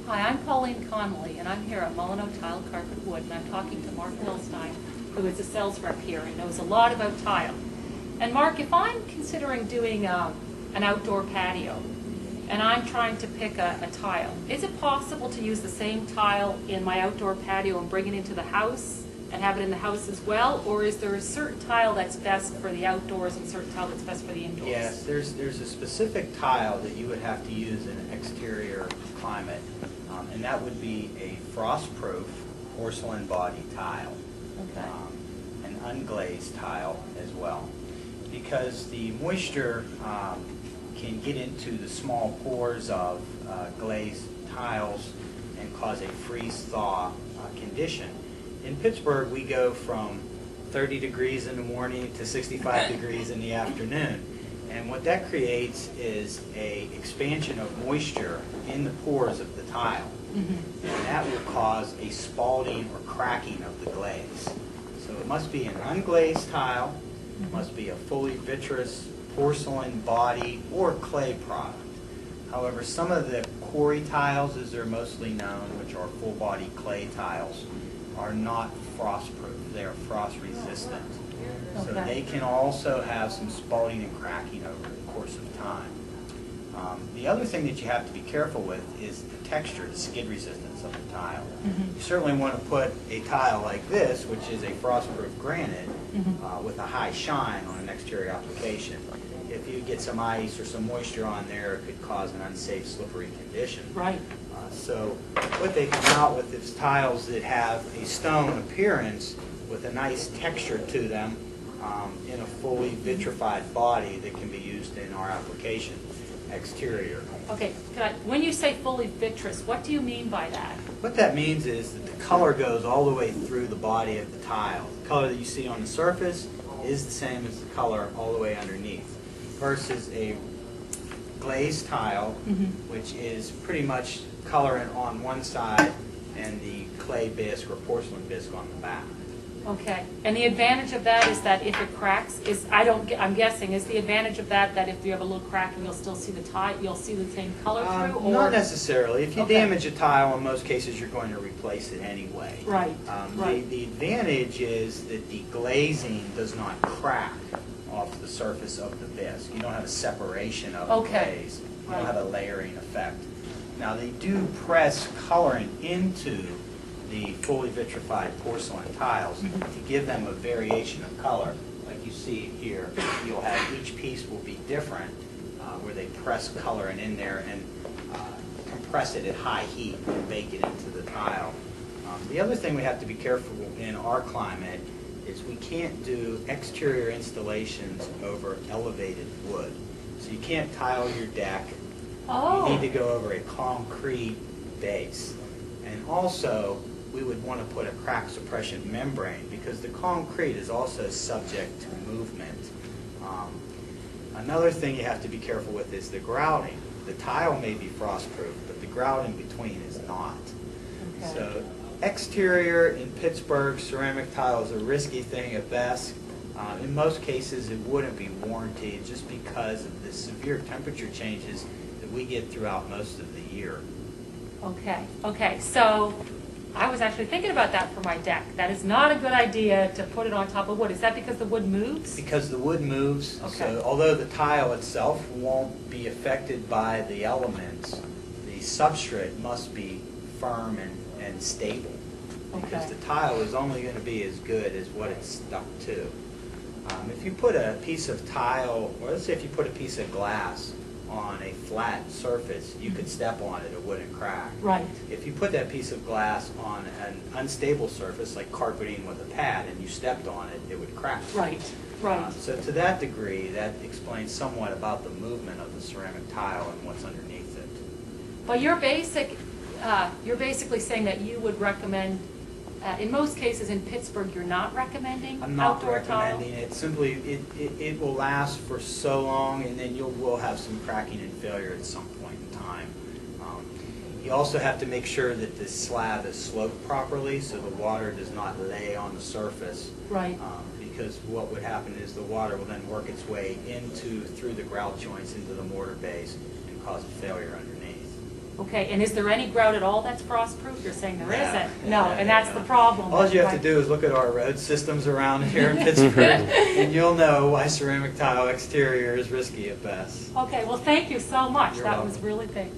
Hi, I'm Pauline Connolly, and I'm here at Molyneaux Tile Carpet Wood, and I'm talking to Mark Millstine, who is a sales rep here and knows a lot about tile. And Mark, if I'm considering doing an outdoor patio, and I'm trying to pick a tile, is it possible to use the same tile in my outdoor patio and bring it into the house and have it in the house as well? Or is there a certain tile that's best for the outdoors and a certain tile that's best for the indoors? Yes, there's a specific tile that you would have to use in an exterior climate, and that would be a frost-proof porcelain body tile, Okay. an unglazed tile as well, because the moisture can get into the small pores of glazed tiles and cause a freeze-thaw condition. In Pittsburgh, we go from 30 degrees in the morning to 65 degrees in the afternoon. And what that creates is an expansion of moisture in the pores of the tile. Mm-hmm. And that will cause a spalling or cracking of the glaze. So it must be an unglazed tile, it must be a fully vitreous porcelain body or clay product. However, some of the quarry tiles, as they're mostly known, which are full body clay tiles, are not frost-proof. They are frost-resistant. So they can also have some spalling and cracking over the course of time. The other thing that you have to be careful with is the texture, the skid resistance of the tile. Mm-hmm. You certainly want to put a tile like this, which is a frost-proof granite, with a high shine on an exterior application. If you get some ice or some moisture on there, it could cause an unsafe, slippery condition. Right. So what they come out with is tiles that have a stone appearance with a nice texture to them in a fully vitrified body that can be used in our application, exterior. Okay, when you say fully vitreous, what do you mean by that? What that means is that the color goes all the way through the body of the tile. The color that you see on the surface is the same as the color all the way underneath, versus a glazed tile, which is pretty much color on one side and the clay bisque or porcelain bisque on the back. Okay, and the advantage of that is that if it cracks, I'm guessing, is the advantage of that that if you have a little cracking, you'll still see the tile, you'll see the same color through? Or? Not necessarily. If you damage a tile, in most cases, you're going to replace it anyway. Right. The advantage is that the glazing does not crack off the surface of the bisque. You don't have a separation of the glaze. You don't have a layering effect. Now, they do press coloring into the fully vitrified porcelain tiles to give them a variation of color. Like you see here, you'll have each piece will be different, where they press coloring in there and compress it at high heat and bake it into the tile. The other thing we have to be careful in our climate is we can't do exterior installations over elevated wood. So you can't tile your deck. You need to go over a concrete base. And also, we would want to put a crack suppression membrane because the concrete is also subject to movement. Another thing you have to be careful with is the grouting. The tile may be frost-proof, but the grout in between is not. Okay. So exterior in Pittsburgh, ceramic tile is a risky thing at best. In most cases, it wouldn't be warranted just because of the severe temperature changes that we get throughout most of the year. Okay, so I was actually thinking about that for my deck. That is not a good idea to put it on top of wood. Is that because the wood moves? Because the wood moves. So although the tile itself won't be affected by the elements, the substrate must be firm and stable. Because the tile is only going to be as good as what it's stuck to. If you put a piece of tile, or let's say if you put a piece of glass on a flat surface, you could step on it, it wouldn't crack. Right. If you put that piece of glass on an unstable surface, like carpeting with a pad, and you stepped on it, it would crack. Right. So to that degree, that explains somewhat about the movement of the ceramic tile and what's underneath it. But you're basically saying that you would recommend, in most cases in Pittsburgh, you're not recommending I'm not outdoor recommending tile? it. Simply, it will last for so long, and then you will have some cracking and failure at some point in time. You also have to make sure that the slab is sloped properly so the water does not lay on the surface. Right. Because what would happen is the water will then work its way through the grout joints into the mortar base and cause a failure underneath. Okay, and is there any grout at all that's frost-proof? You're saying there No. isn't? No, and that's the problem. All you have to Right. do is look at our road systems around here in Pittsburgh, and you'll know why ceramic tile exterior is risky at best. Okay, well, thank you so much. You're That welcome. was really big.